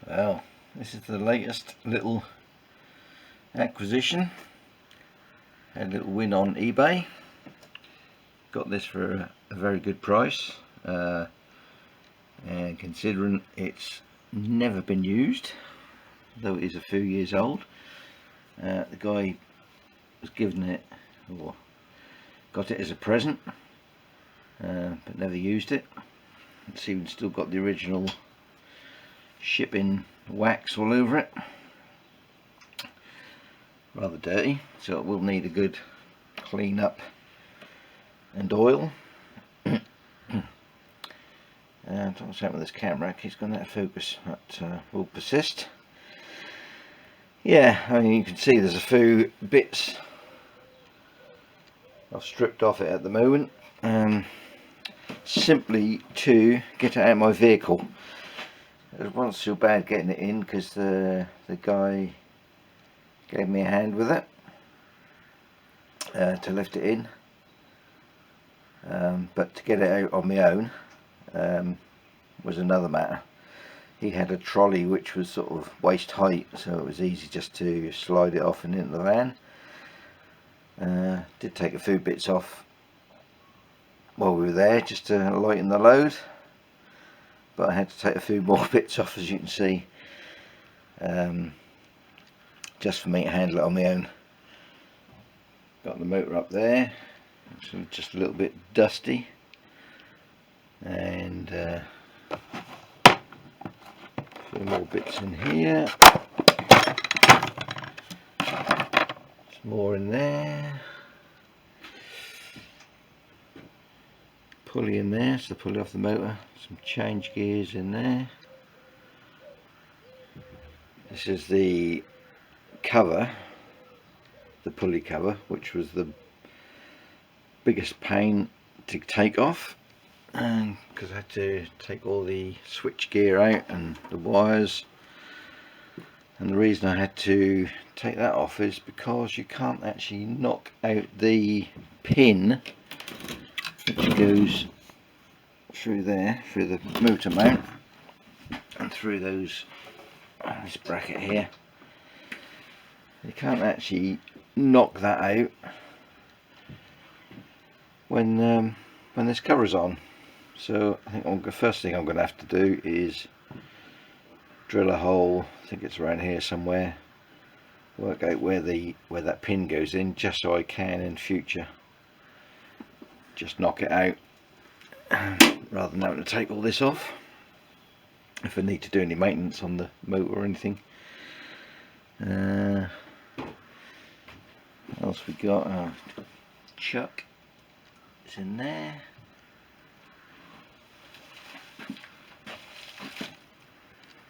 Well, this is the latest little acquisition. Had a little win on eBay. Got this for a very good price, and considering it's never been used, though it is a few years old. The guy was given it, or got it as a present, but never used it. It's even still got the original shipping wax all over it. Rather dirty, so it will need a good clean up and oil. And what's happening with this camera? It keeps going out of focus. That will persist. Yeah, I mean, you can see there's a few bits I've stripped off it at the moment, simply to get it out of my vehicle. It wasn't so bad getting it in because the guy gave me a hand with it to lift it in, but to get it out on my own was another matter. He had a trolley which was sort of waist height, so it was easy just to slide it off and into the van. Did take a few bits off while we were there just to lighten the load, but I had to take a few more bits off, as you can see, just for me to handle it on my own. Got the motor up there, it's just a little bit dusty, and a few more bits in here, some more in there, pulley in there, so the pulley off the motor, some change gears in there. This is the cover, the pulley cover, which was the biggest pain to take off, and because I had to take all the switch gear out and the wires, and the reason I had to take that off is because you can't actually knock out the pin which goes through there, through the motor mount and through those, this bracket here. You can't actually knock that out when this cover's on. So I think the first thing I'm going to have to do is drill a hole, I think it's around here somewhere, work out where that pin goes in, just so I can in future just knock it out rather than having to take all this off if I need to do any maintenance on the motor or anything. What else we got? Chuck is in there.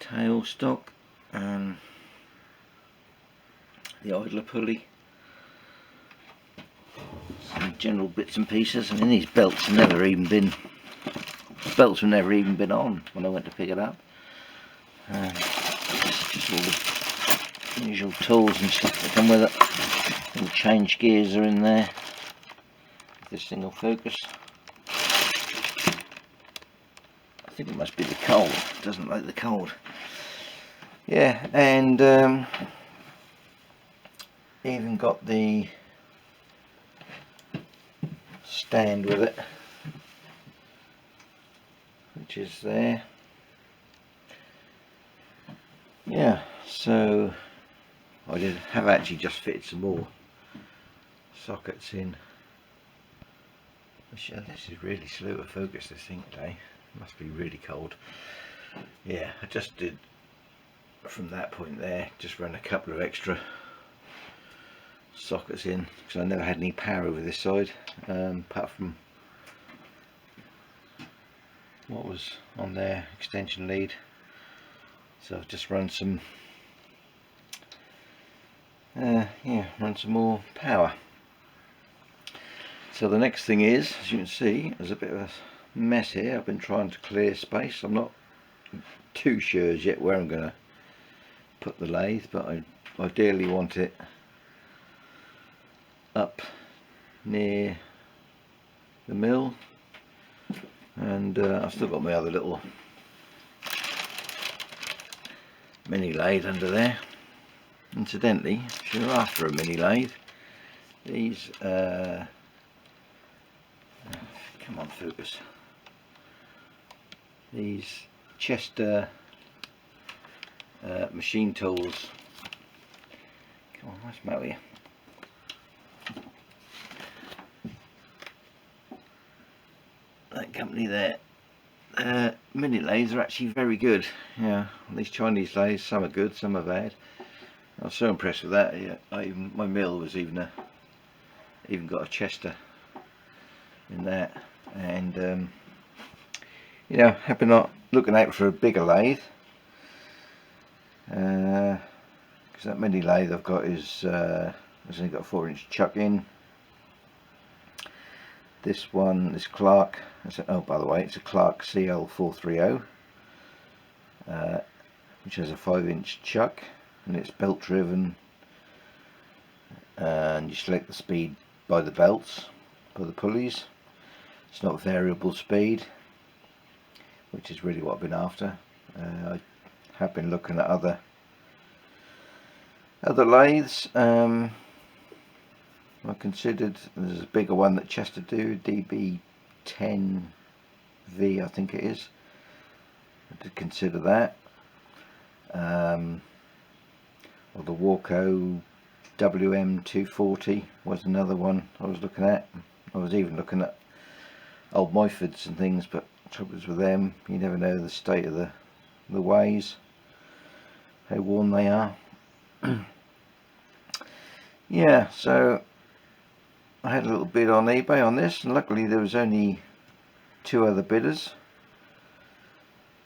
Tailstock, the idler pulley, some general bits and pieces. I mean, these belts have never even been on when I went to pick it up. Just all the usual tools and stuff that come with it. All the change gears are in there. This thing will focus. I think it must be the cold. It doesn't like the cold. Yeah, and even got the stand with it, which is there. Yeah, so I have actually just fitted some more sockets in. This is really slow to focus, this thing today. It must be really cold. Yeah, I just did from that point there, just run a couple of extra sockets in because I never had any power over this side, apart from what was on there, extension lead. So I've just run some run some more power. So the next thing is, as you can see, there's a bit of a mess here. I've been trying to clear space. I'm not too sure as yet where I'm going to put the lathe, but I ideally want it up near the mill, and I've still got my other little mini lathe under there. Incidentally, if you're after a mini lathe, these come on, focus. These Chester machine tools. Come on, let's come out here. That company there. Mini lathes are actually very good. Yeah, these Chinese lathes, some are good, some are bad. I was so impressed with that. Yeah, my mill was even got a Chester in that, and you know, happy not looking out for a bigger lathe, because that mini lathe I've got is has only got a 4-inch chuck in. This one is Clarke. Oh, by the way, it's a Clarke CL430, which has a 5-inch chuck, and it's belt driven, and you select the speed by the belts, by the pulleys. It's not variable speed, which is really what I've been after. I have been looking at other lathes. I considered, there's a bigger one that Chester do, DB10V I think it is. I did consider that. Or the Warco WM240 was another one I was looking at. I was even looking at old Myfords and things, but troubles with them, you never know the state of the ways, how worn they are. Yeah, so I had a little bid on eBay on this, and luckily there was only 2 other bidders,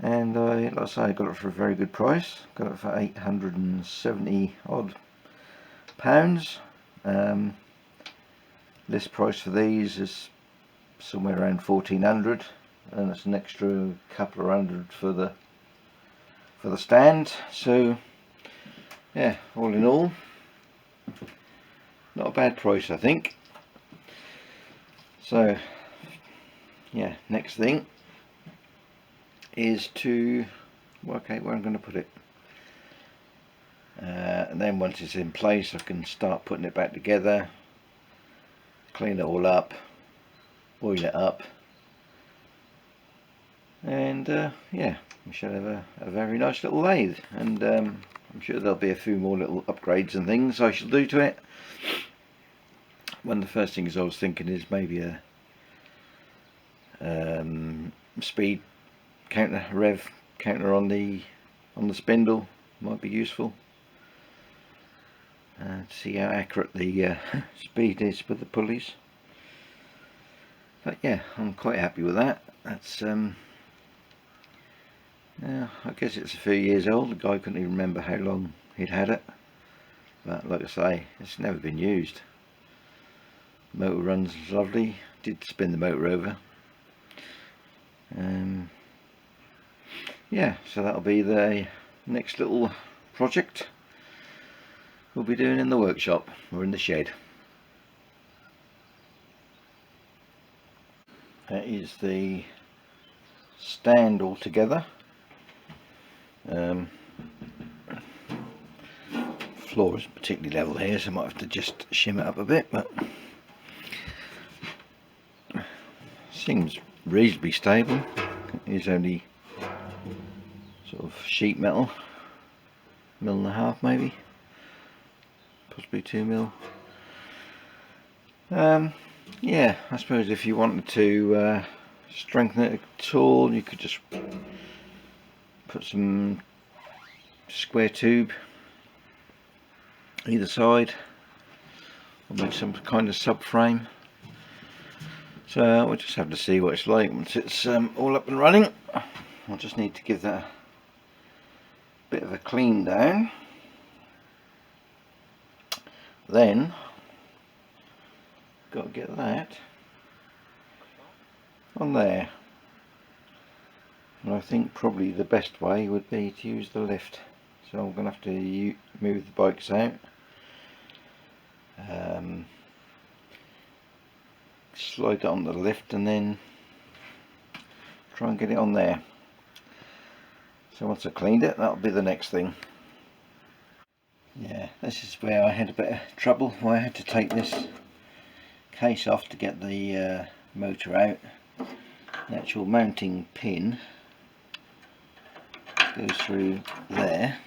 and like I say, I got it for a very good price. Got it for 870 odd pounds. List price for these is somewhere around 1400, and it's an extra couple of hundred for the stand. So yeah, all in all, not a bad price, I think. So yeah, next thing is to work out where I'm going to put it, and then once it's in place I can start putting it back together, clean it all up, oil it up, and yeah, we should have a very nice little lathe, and I'm sure there'll be a few more little upgrades and things I shall do to it. One of the first things I was thinking is maybe a speed counter, rev counter on the spindle might be useful, to see how accurate the speed is with the pulleys. But yeah, I'm quite happy with that. That's yeah, I guess it's a few years old. The guy couldn't even remember how long he'd had it, but like I say, it's never been used. Motor runs lovely. Did spin the motor over. Yeah, so that'll be the next little project we'll be doing in the workshop or in the shed. That is the stand all together. Floor isn't particularly level here, so I might have to just shim it up a bit, but seems reasonably stable. It is only sort of sheet metal, 1.5 mil maybe, possibly 2 mil. Yeah, I suppose if you wanted to strengthen it at all, you could just put some square tube either side, or make some kind of subframe. So we'll just have to see what it's like once it's all up and running. I'll just need to give that a bit of a clean down. Then got to get that on there, and I think probably the best way would be to use the lift. So I'm going to have to move the bikes out, slide it on the lift, and then try and get it on there. So once I cleaned it, that'll be the next thing. this is where I had a bit of trouble, where I had to take this case off to get the motor out. The actual mounting pin goes through there,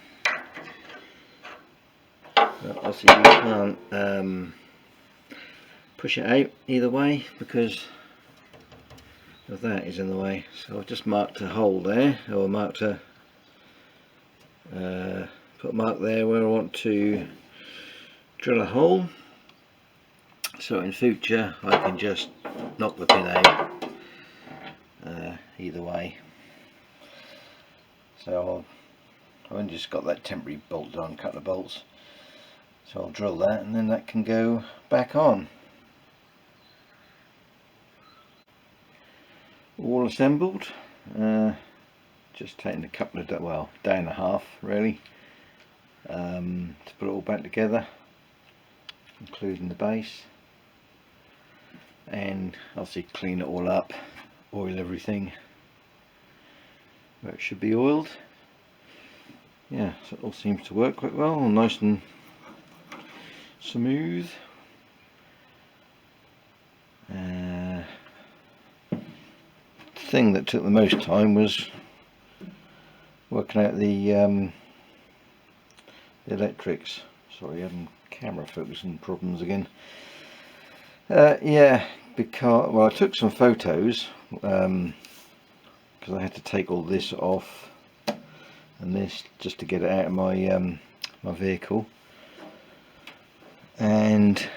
but obviously you can't push it out either way because of that is in the way. So I've just marked a hole there, or marked a put a mark there where I want to drill a hole, so in future I can just knock the pin out either way. So I've only just got that temporary bolted on, a couple of bolts, so I'll drill that and then that can go back on. All assembled, just taking a couple of, well, day and a half really, to put it all back together, including the base, and obviously clean it all up, oil everything where it should be oiled. Yeah, so it all seems to work quite well, nice and smooth. The thing that took the most time was working out the electrics. Sorry, having camera focusing problems again. Yeah, because, well, I took some photos because I had to take all this off and this just to get it out of my my vehicle, and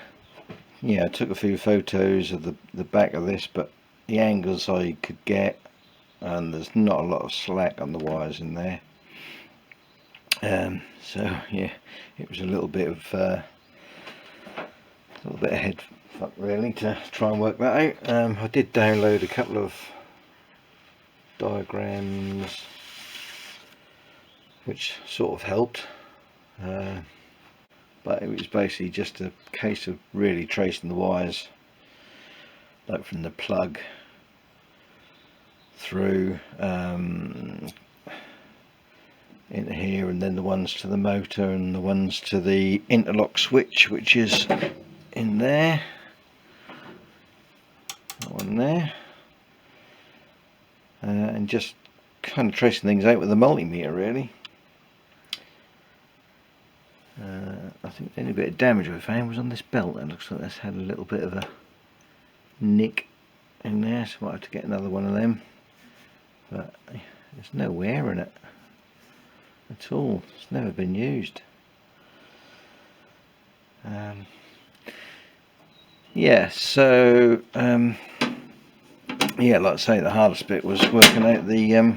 yeah, I took a few photos of the back of this, but the angles I could get, and there's not a lot of slack on the wires in there, so yeah, it was a little bit of head fuck really to try and work that out. I did download a couple of diagrams which sort of helped, but it was basically just a case of really tracing the wires, like from the plug through into here, and then the ones to the motor and the ones to the interlock switch, which is in there, that one there, and just kind of tracing things out with the multimeter really. I think the only bit of damage I found was on this belt. It looks like that's had a little bit of a nick in there, so I might have to get another one of them, but there's no wear in it at all. It's never been used. Yeah, so yeah, like I say, the hardest bit was working out the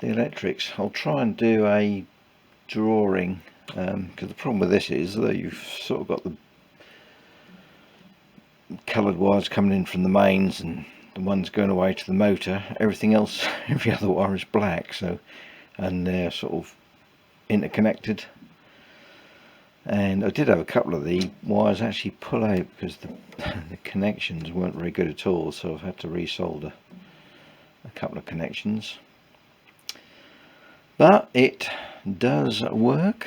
electrics. I'll try and do a drawing, because the problem with this is that you've sort of got the coloured wires coming in from the mains and the ones going away to the motor. Everything else, every other wire is black, so, and they're sort of interconnected. And I did have a couple of the wires actually pull out because the connections weren't very good at all, so I've had to resolder a couple of connections. But it does work.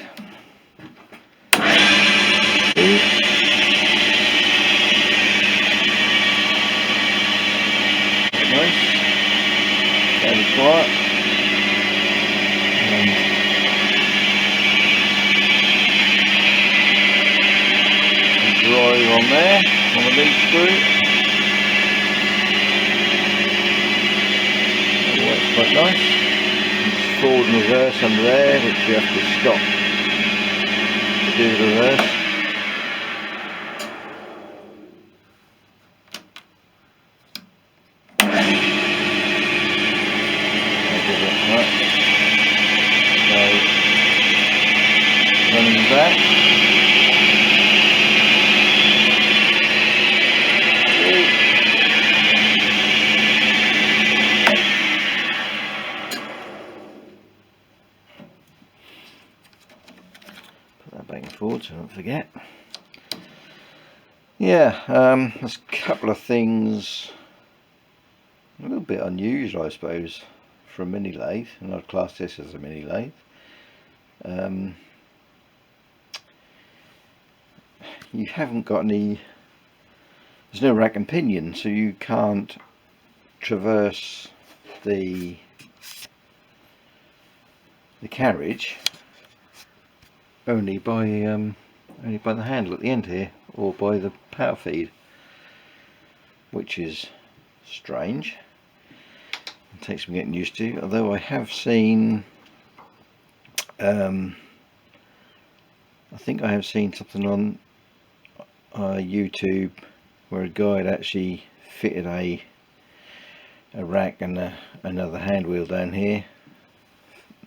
Nice, fairly quiet, and drive on there on the lead screw. That works quite nice. It's forward and reverse under there, which you have to stop to do the reverse. Running back. Put that back and forward so I don't forget. Yeah, there's a couple of things a little bit unusual, I suppose, for a mini lathe, and I'd class this as a mini lathe. you haven't got any, there's no rack and pinion, so you can't traverse the carriage only by the handle at the end here, or by the power feed, which is strange. It takes me getting used to, although I have seen I think I have seen something on YouTube where a guy had actually fitted a rack and another hand wheel down here,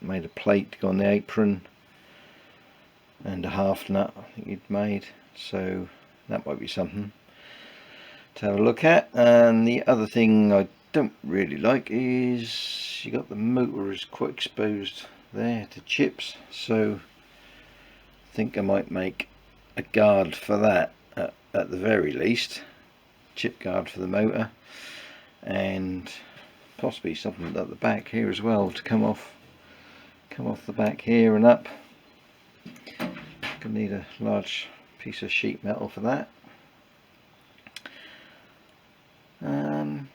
made a plate to go on the apron and a half nut I think he'd made, so that might be something to have a look at. And the other thing I don't really like is you got the motor is quite exposed there to chips, so I think I might make a guard for that at the very least, chip guard for the motor, and possibly something at the back here as well to come off the back here and up. Gonna need a large piece of sheet metal for that.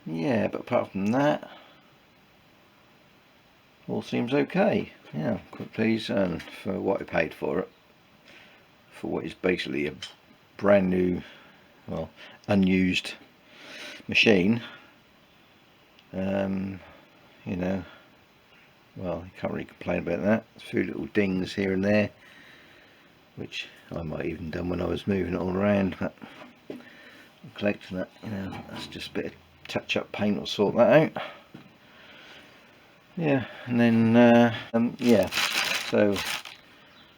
Yeah, but apart from that, all seems okay. Yeah, I'm quite pleased, and for what I paid for it, for what is basically a brand new, well, unused machine. You know, well, you can't really complain about that. There's a few little dings here and there, which I might even done when I was moving it all around, but I'm collecting that, you know, that's just a bit of touch up paint will sort that out. Yeah, and then yeah, so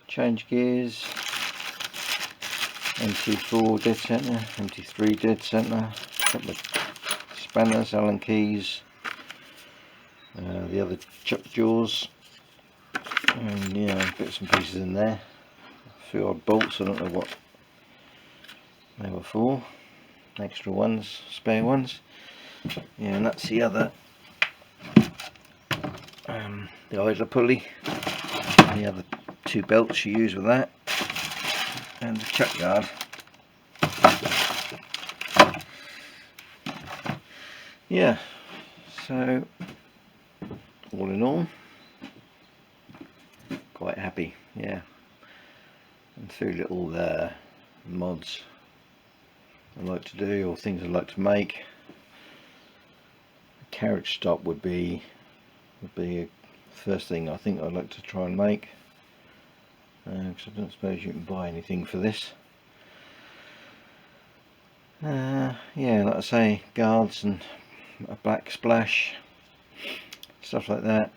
change gears, MT4 dead centre, MT3 dead centre, a couple of spanners, Allen keys, the other chuck jaws, and yeah, bits and pieces in there, a few odd bolts, I don't know what they were for, extra ones, spare ones. Yeah, and that's the other, the idler pulley, and the other two belts you use with that, and the chuck guard. Yeah, so all in all, quite happy. Yeah, and a few little mods I like to do, or things I like to make. A carriage stop would be a first thing I think I'd like to try and make, because I don't suppose you can buy anything for this. Yeah, like I say, guards and a black splash, stuff like that.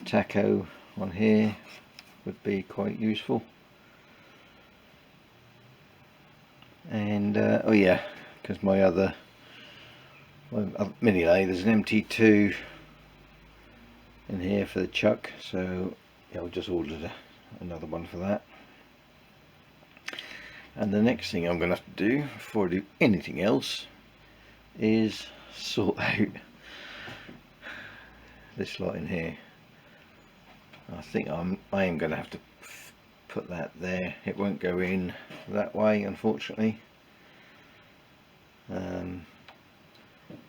Taco on here would be quite useful. And oh yeah, because my other mini lathe, there's an MT2 in here for the chuck, so yeah, I'll just order another one for that. And the next thing I'm going to have to do before I do anything else is sort out this lot in here. I think I am going to have to put that there. It won't go in that way, unfortunately. So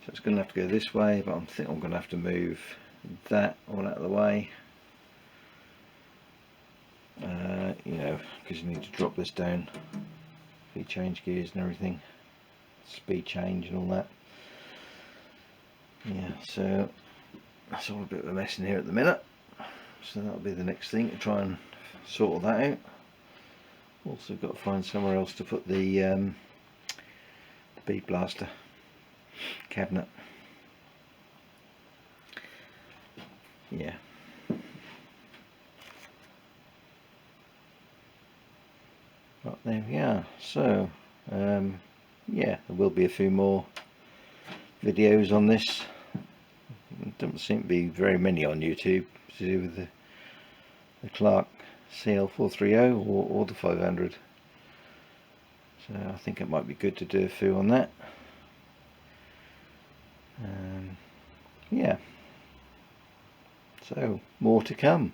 it's going to have to go this way, but I think I'm going to have to move that all out of the way. You know, because you need to drop this down if you change gears and everything, speed change and all that. Yeah, so that's all a bit of a mess in here at the minute, so that'll be the next thing, to try and sort all that out. Also got to find somewhere else to put the bead blaster cabinet. Yeah. But there we are. So yeah, there will be a few more videos on this. There doesn't seem to be very many on YouTube to do with the Clarke CL430 or the 500. So I think it might be good to do a few on that. Yeah. So more to come.